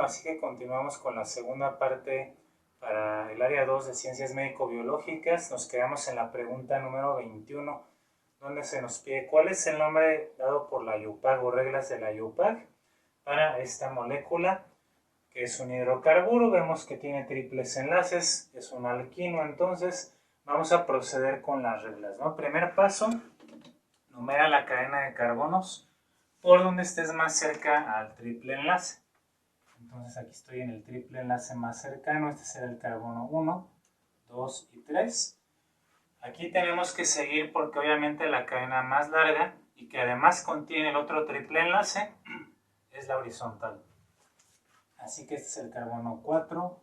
Bueno, así que continuamos con la segunda parte para el área 2 de Ciencias Médico-Biológicas. Nos quedamos en la pregunta número 21, donde se nos pide cuál es el nombre dado por la IUPAC o reglas de la IUPAC para esta molécula, que es un hidrocarburo. Vemos que tiene triples enlaces, es un alquino, entonces vamos a proceder con las reglas, ¿no? Primer paso, numera la cadena de carbonos por donde estés más cerca al triple enlace. Entonces aquí estoy en el triple enlace más cercano, este será el carbono 1, 2 y 3. Aquí tenemos que seguir porque obviamente la cadena más larga y que además contiene el otro triple enlace es la horizontal. Así que este es el carbono 4,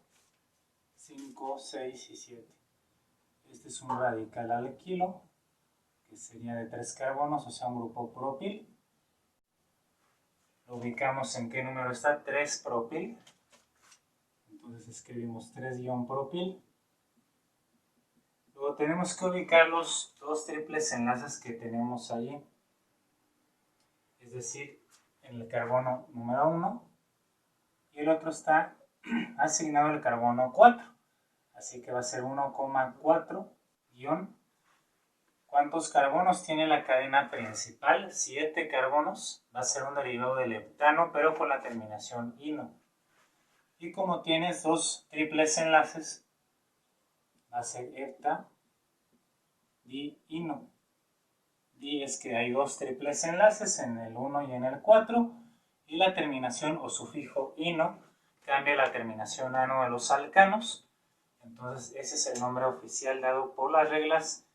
5, 6 y 7. Este es un radical alquilo, que sería de 3 carbonos, o sea un grupo propil. Lo ubicamos en qué número está, 3 propil. Entonces escribimos 3-propil. Luego tenemos que ubicar los dos triples enlaces que tenemos allí. Es decir, en el carbono número 1 y el otro está asignado al carbono 4. Así que va a ser 1,4 guión. ¿Cuántos carbonos tiene la cadena principal? 7 carbonos. Va a ser un derivado del heptano, pero con la terminación ino. Y como tienes dos triples enlaces, va a ser hepta, di, ino. Di es que hay dos triples enlaces en el 1 y en el 4, y la terminación o sufijo ino cambia la terminación ano de los alcanos. Entonces ese es el nombre oficial dado por las reglas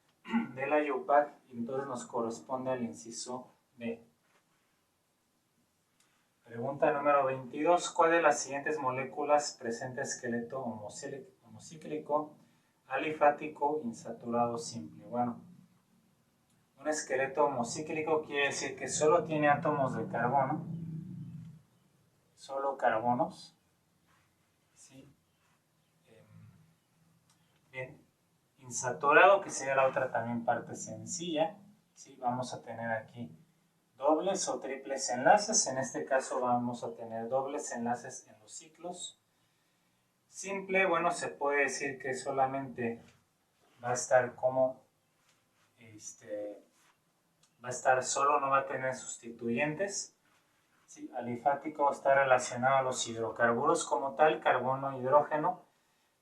de la IUPAC, y entonces nos corresponde al inciso B. Pregunta número 22. ¿Cuál de las siguientes moléculas presenta esqueleto homocíclico alifático insaturado simple? Bueno, un esqueleto homocíclico quiere decir que solo tiene átomos de carbono, solo carbonos. ¿Sí? Bien, insaturado, que sería la otra también parte sencilla. ¿Sí? Vamos a tener aquí dobles o triples enlaces. En este caso vamos a tener dobles enlaces en los ciclos. Simple, bueno, se puede decir que solamente va a estar como va a estar solo, no va a tener sustituyentes. ¿Sí? Alifático está relacionado a los hidrocarburos como tal, carbono, hidrógeno.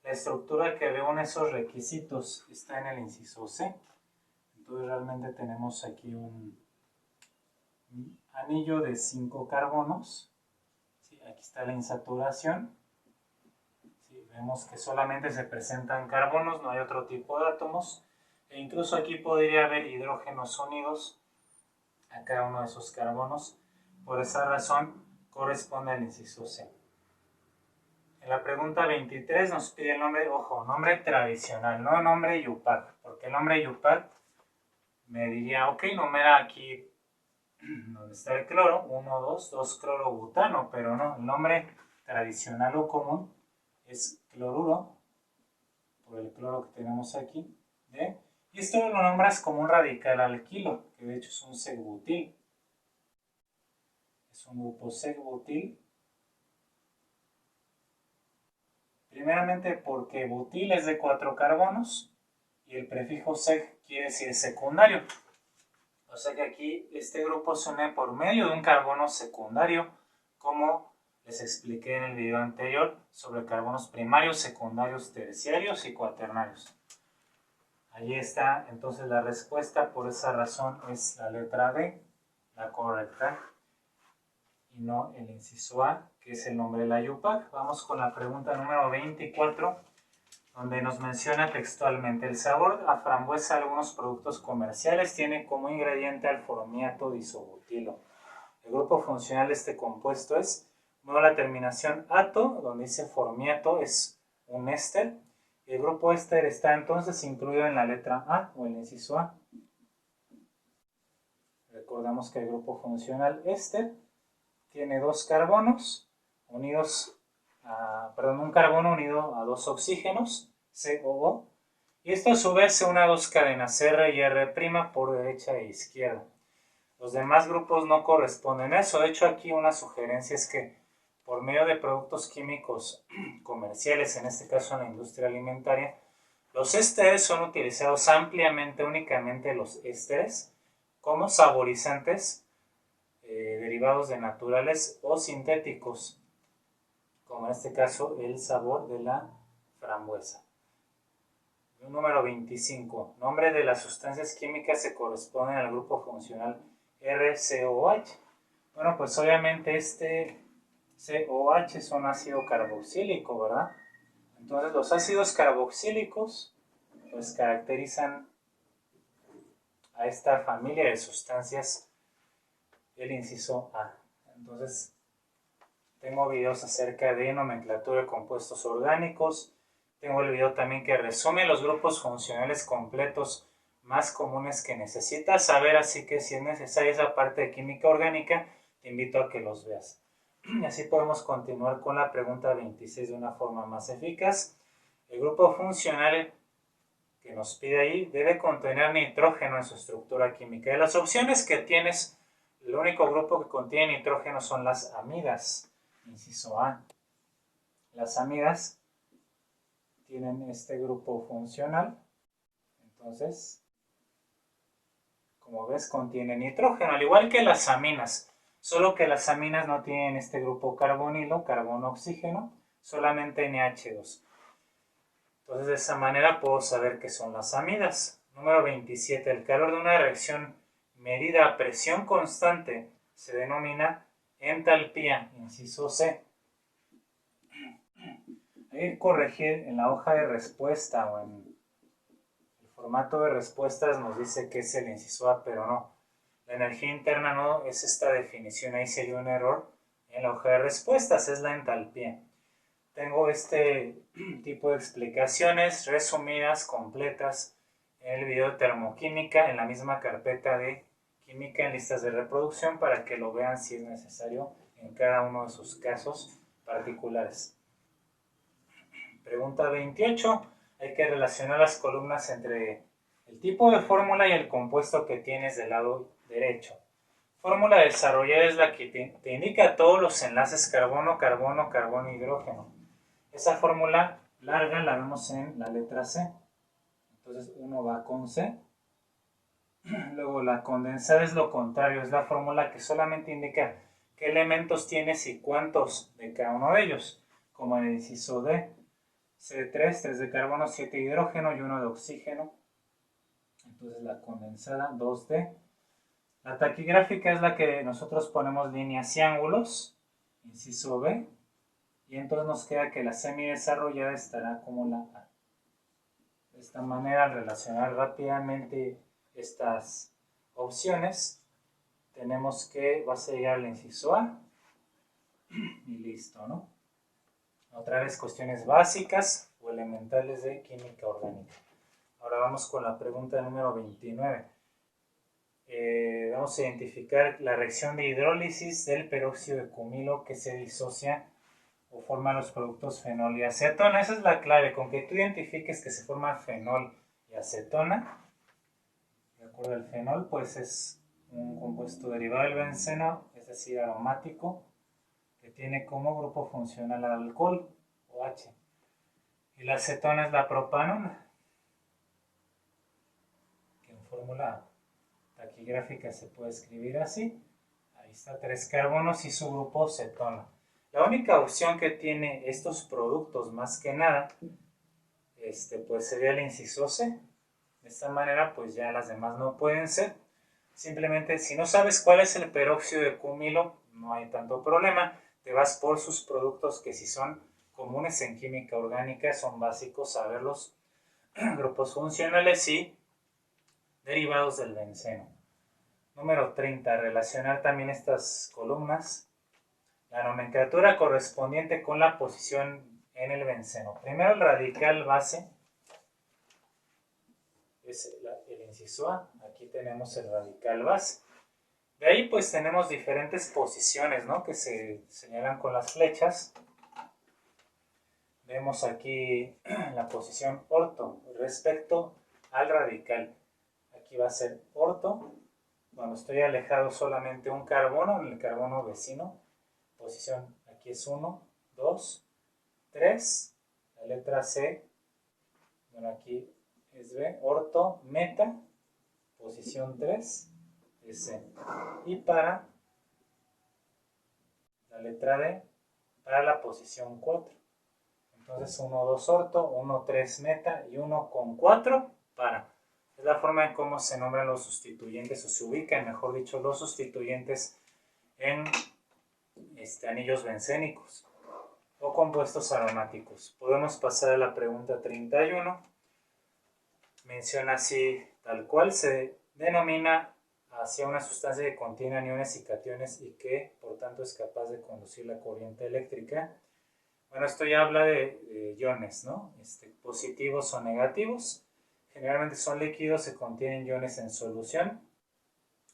La estructura que reúne esos requisitos está en el inciso C. Entonces realmente tenemos aquí un anillo de 5 carbonos. ¿Sí? Aquí está la insaturación. ¿Sí? Vemos que solamente se presentan carbonos, no hay otro tipo de átomos. E incluso aquí podría haber hidrógenos unidos a cada uno de esos carbonos. Por esa razón corresponde al inciso C. En la pregunta 23 nos pide el nombre, ojo, nombre tradicional, no nombre IUPAC, porque el nombre IUPAC me diría, ok, numera aquí donde está el cloro, 1, 2, 2 clorobutano, pero no, el nombre tradicional o común es cloruro, por el cloro que tenemos aquí, ¿eh? Y esto lo nombras como un radical alquilo, que de hecho es un sec-butil. Es un grupo sec-butil. Primeramente porque butil es de 4 carbonos y el prefijo sec quiere decir secundario. O sea que aquí este grupo se une por medio de un carbono secundario, como les expliqué en el video anterior sobre carbonos primarios, secundarios, terciarios y cuaternarios. Allí está entonces la respuesta, por esa razón es la letra D, la correcta, y no el inciso A, que es el nombre de la IUPAC. Vamos con la pregunta número 24, donde nos menciona textualmente: el sabor a frambuesa de algunos productos comerciales tiene como ingrediente al formiato diisobutilo. El grupo funcional de este compuesto es, bueno, la terminación ato, donde dice formiato, es un éster. El grupo éster está entonces incluido en la letra A o el inciso A. Recordamos que el grupo funcional éster tiene dos carbonos unidos un carbono unido a dos oxígenos, COO, y esto a su vez se une a dos cadenas R y R' por derecha e izquierda. Los demás grupos no corresponden a eso. De hecho, aquí una sugerencia es que por medio de productos químicos comerciales, en este caso en la industria alimentaria, los ésteres son utilizados ampliamente, únicamente los ésteres, como saborizantes derivados de naturales o sintéticos, como en este caso el sabor de la frambuesa. Número 25. Nombre de las sustancias químicas se corresponden al grupo funcional RCOH. Bueno, pues obviamente este COH es un ácido carboxílico, ¿verdad? Entonces los ácidos carboxílicos pues caracterizan a esta familia de sustancias, el inciso A. Entonces tengo videos acerca de nomenclatura de compuestos orgánicos. Tengo el video también que resume los grupos funcionales completos más comunes que necesitas saber, así que si es necesaria esa parte de química orgánica, te invito a que los veas. Y así podemos continuar con la pregunta 26 de una forma más eficaz. El grupo funcional que nos pide ahí debe contener nitrógeno en su estructura química. De las opciones que tienes, el único grupo que contiene nitrógeno son las amidas. Inciso A. Las amidas tienen este grupo funcional. Entonces, como ves, contiene nitrógeno, al igual que las aminas. Solo que las aminas no tienen este grupo carbonilo, carbono-oxígeno, solamente NH2. Entonces, de esa manera puedo saber qué son las amidas. Número 27. El calor de una reacción medida a presión constante se denomina entalpía, inciso C. Hay que corregir en la hoja de respuesta o en el formato de respuestas nos dice que es el inciso A, pero no. La energía interna no es esta definición, ahí sería un error. En la hoja de respuestas es la entalpía. Tengo este tipo de explicaciones resumidas, completas, en el video de termoquímica, en la misma carpeta de química en listas de reproducción, para que lo vean si es necesario en cada uno de sus casos particulares. Pregunta 28. Hay que relacionar las columnas entre el tipo de fórmula y el compuesto que tienes del lado derecho. Fórmula desarrollada es la que te indica todos los enlaces carbono, carbono, carbono, hidrógeno. Esa fórmula larga la vemos en la letra C. Entonces uno va con C. Luego la condensada es lo contrario, es la fórmula que solamente indica qué elementos tienes y cuántos de cada uno de ellos, como en el inciso D. C3, 3 de carbono, 7 de hidrógeno y 1 de oxígeno. Entonces la condensada, 2D. La taquigráfica es la que nosotros ponemos líneas y ángulos, inciso B. Y entonces nos queda que la semidesarrollada estará como la A. De esta manera, al relacionar rápidamente estas opciones, tenemos que vas a llegar al inciso A y listo, ¿no? Otra vez cuestiones básicas o elementales de química orgánica. Ahora vamos con la pregunta número 29. Vamos a identificar la reacción de hidrólisis del peróxido de cumilo que se disocia o forma los productos fenol y acetona. Esa es la clave, con que tú identifiques que se forma fenol y acetona. De acuerdo al fenol, pues es un compuesto derivado del benceno, es decir, aromático, que tiene como grupo funcional al alcohol, OH. Y la acetona es la propanona, que en fórmula taquigráfica se puede escribir así. Ahí está, 3 carbonos y su grupo cetona. La única opción que tiene estos productos, más que nada, pues sería el inciso C. De esta manera, pues ya las demás no pueden ser. Simplemente, si no sabes cuál es el peróxido de cumilo, no hay tanto problema. Te vas por sus productos que si son comunes en química orgánica, son básicos saberlos. Grupos funcionales y derivados del benceno. Número 30. Relacionar también estas columnas. La nomenclatura correspondiente con la posición en el benceno. Primero el radical base es el inciso A. Aquí tenemos el radical base. De ahí pues tenemos diferentes posiciones, ¿no?, que se señalan con las flechas. Vemos aquí la posición orto respecto al radical. Aquí va a ser orto. Cuando estoy alejado solamente un carbono, en el carbono vecino, posición aquí aquí es 1, 2, 3, la letra C, bueno, aquí es B, orto, meta, posición 3, es C. Y para la letra D, para la posición 4. Entonces 1, 2 orto, 1, 3 meta y 1 con 4 para. Es la forma en cómo se nombran los sustituyentes o se ubican, mejor dicho, los sustituyentes en anillos bencénicos o compuestos aromáticos. Podemos pasar a la pregunta 31. Menciona así, tal cual, se denomina hacia una sustancia que contiene aniones y cationes y que, por tanto, es capaz de conducir la corriente eléctrica. Bueno, esto ya habla de iones, ¿no? Positivos o negativos. Generalmente son líquidos, se contienen iones en solución,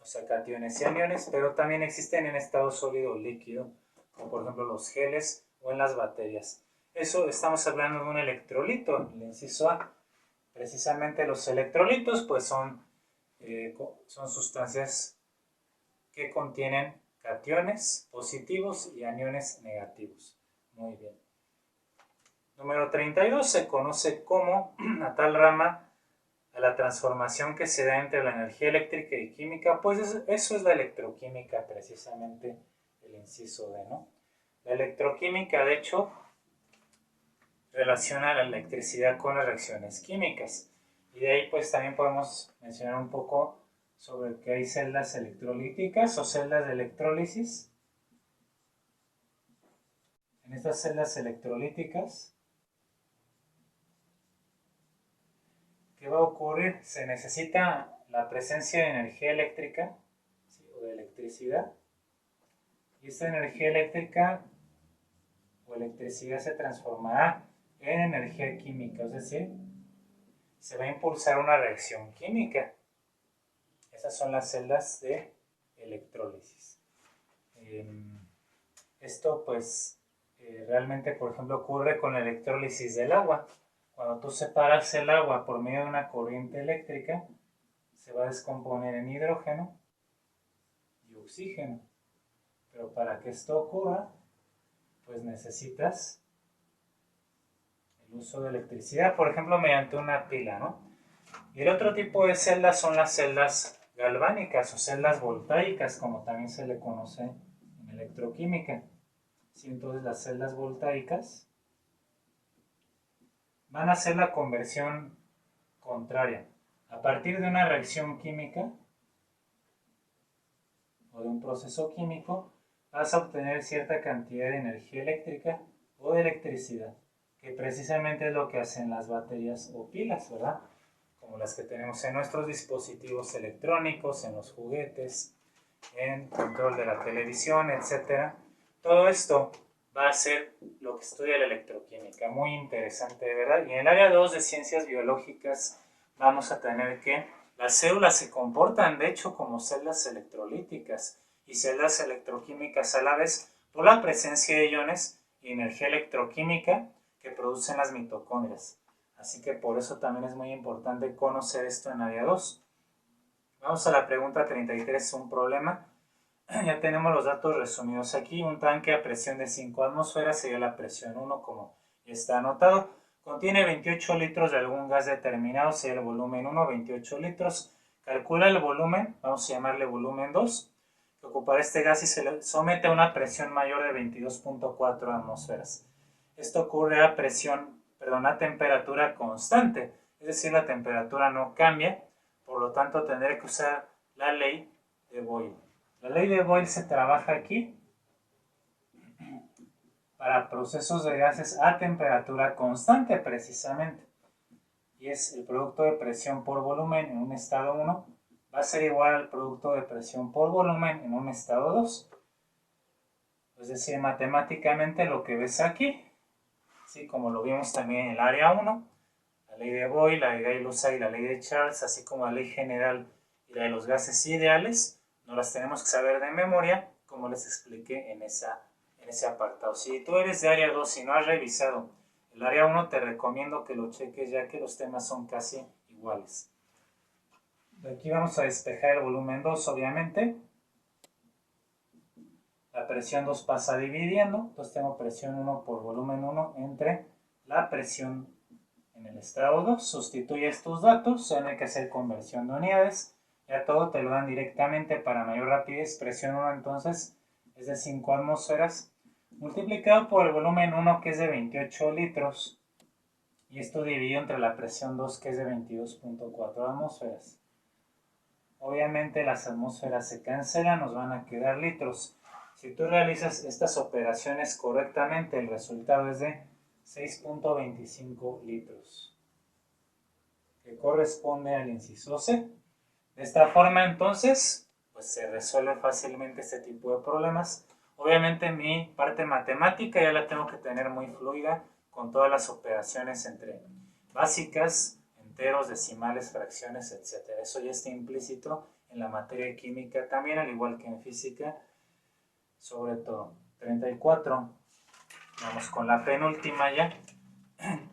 o sea, cationes y aniones, pero también existen en estado sólido o líquido, como por ejemplo los geles o en las baterías. Eso estamos hablando de un electrolito, el inciso A. Precisamente los electrolitos pues son sustancias que contienen cationes positivos y aniones negativos. Muy bien. Número 32 se conoce como a tal rama a la transformación que se da entre la energía eléctrica y química, pues eso es la electroquímica, precisamente el inciso D, ¿no? La electroquímica, de hecho, relaciona la electricidad con las reacciones químicas. Y de ahí pues también podemos mencionar un poco sobre que hay celdas electrolíticas o celdas de electrólisis. En estas celdas electrolíticas, ¿qué va a ocurrir? Se necesita la presencia de energía eléctrica, ¿sí? O de electricidad. Y esta energía eléctrica o electricidad se transformará en energía química, es decir, se va a impulsar una reacción química. Esas son las celdas de electrólisis. Esto pues realmente, por ejemplo, ocurre con la electrólisis del agua. Cuando tú separas el agua por medio de una corriente eléctrica, se va a descomponer en hidrógeno y oxígeno. Pero para que esto ocurra, pues necesitas el uso de electricidad, por ejemplo, mediante una pila, ¿no? Y el otro tipo de celdas son las celdas galvánicas o celdas voltaicas, como también se le conoce en electroquímica. Sí, entonces las celdas voltaicas van a hacer la conversión contraria. A partir de una reacción química o de un proceso químico, vas a obtener cierta cantidad de energía eléctrica o de electricidad, que precisamente es lo que hacen las baterías o pilas, ¿verdad? Como las que tenemos en nuestros dispositivos electrónicos, en los juguetes, en control de la televisión, etc. Todo esto va a ser lo que estudia la electroquímica, muy interesante, ¿verdad? Y en el área 2 de ciencias biológicas vamos a tener que las células se comportan, de hecho, como celdas electrolíticas y celdas electroquímicas a la vez por la presencia de iones y energía electroquímica que producen las mitocondrias. Así que por eso también es muy importante conocer esto en área 2. Vamos a la pregunta 33, un problema. Ya tenemos los datos resumidos aquí. Un tanque a presión de 5 atmósferas sería la presión 1, como ya está anotado. Contiene 28 litros de algún gas determinado, sería el volumen 1, 28 litros. Calcula el volumen, vamos a llamarle volumen 2, que ocupará este gas y se le somete a una presión mayor de 22.4 atmósferas. Esto ocurre a temperatura constante, es decir, la temperatura no cambia, por lo tanto tendré que usar la ley de Boyle. La ley de Boyle se trabaja aquí para procesos de gases a temperatura constante precisamente. Y es el producto de presión por volumen en un estado 1 va a ser igual al producto de presión por volumen en un estado 2. Es decir, matemáticamente lo que ves aquí, ¿sí? Como lo vimos también en el área 1, la ley de Boyle, la de Gay-Lussac y la ley de Charles, así como la ley general y la de los gases ideales, no las tenemos que saber de memoria, como les expliqué en ese apartado. Si tú eres de área 2 y no has revisado el área 1, te recomiendo que lo cheques, ya que los temas son casi iguales. Aquí vamos a despejar el volumen 2, obviamente. la presión 2 pasa dividiendo, entonces tengo presión 1 por volumen 1 entre la presión en el estado 2. Sustituye estos datos, no hay que hacer conversión de unidades, ya todo te lo dan directamente para mayor rapidez. Presión 1 entonces es de 5 atmósferas, multiplicado por el volumen 1 que es de 28 litros, y esto dividido entre la presión 2 que es de 22.4 atmósferas. Obviamente las atmósferas se cancelan, nos van a quedar litros. Si tú realizas estas operaciones correctamente, el resultado es de 6.25 litros, que corresponde al inciso C. De esta forma entonces, pues se resuelve fácilmente este tipo de problemas. Obviamente mi parte matemática ya la tengo que tener muy fluida, con todas las operaciones entre básicas, enteros, decimales, fracciones, etc. Eso ya está implícito en la materia de química también, al igual que en física, sobre todo. 34. Vamos con la penúltima ya.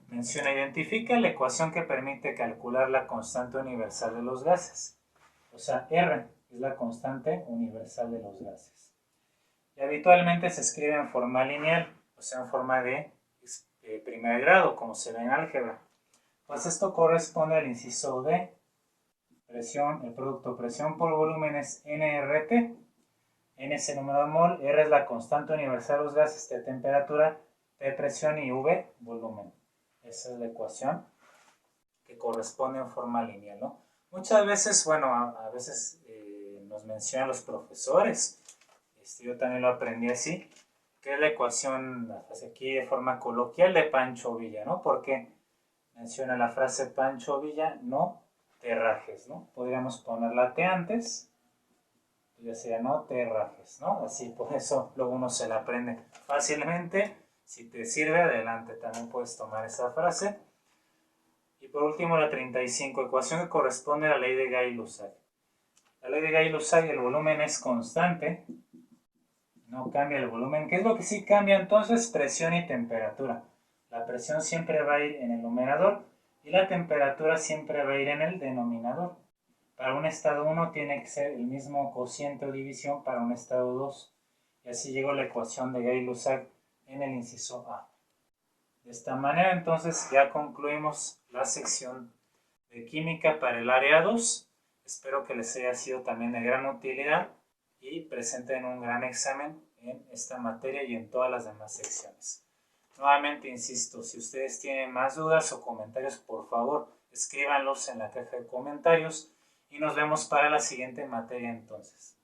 Menciona, identifica la ecuación que permite calcular la constante universal de los gases. O sea, R es la constante universal de los gases. Y habitualmente se escribe en forma lineal, o sea, en forma de primer grado, como se ve en álgebra. Pues esto corresponde al inciso D. Presión, el producto presión por volumen es nRT. N es el número de mol, R es la constante universal de los gases, T temperatura, P presión y V volumen. Esa es la ecuación que corresponde en forma lineal, ¿no? Muchas veces, bueno, a veces nos mencionan los profesores, yo también lo aprendí así, que es la ecuación, aquí de forma coloquial, de Pancho Villa, ¿no? Porque menciona la frase Pancho Villa, no te rajes, ¿no? Podríamos poner la T antes, ya sería no te rajes, ¿no? Así, por eso luego uno se la aprende fácilmente. Si te sirve, adelante, también puedes tomar esa frase. Y por último, la 35, ecuación que corresponde a la ley de Gay-Lussac. La ley de Gay-Lussac, el volumen es constante, no cambia el volumen. ¿Qué es lo que sí cambia entonces? Presión y temperatura. La presión siempre va a ir en el numerador y la temperatura siempre va a ir en el denominador. Para un estado 1 tiene que ser el mismo cociente o división para un estado 2. Y así llegó la ecuación de Gay-Lussac en el inciso A. De esta manera entonces ya concluimos la sección de química para el área 2. Espero que les haya sido también de gran utilidad y presenten un gran examen en esta materia y en todas las demás secciones. Nuevamente insisto, si ustedes tienen más dudas o comentarios, por favor escríbanlos en la caja de comentarios y nos vemos para la siguiente materia entonces.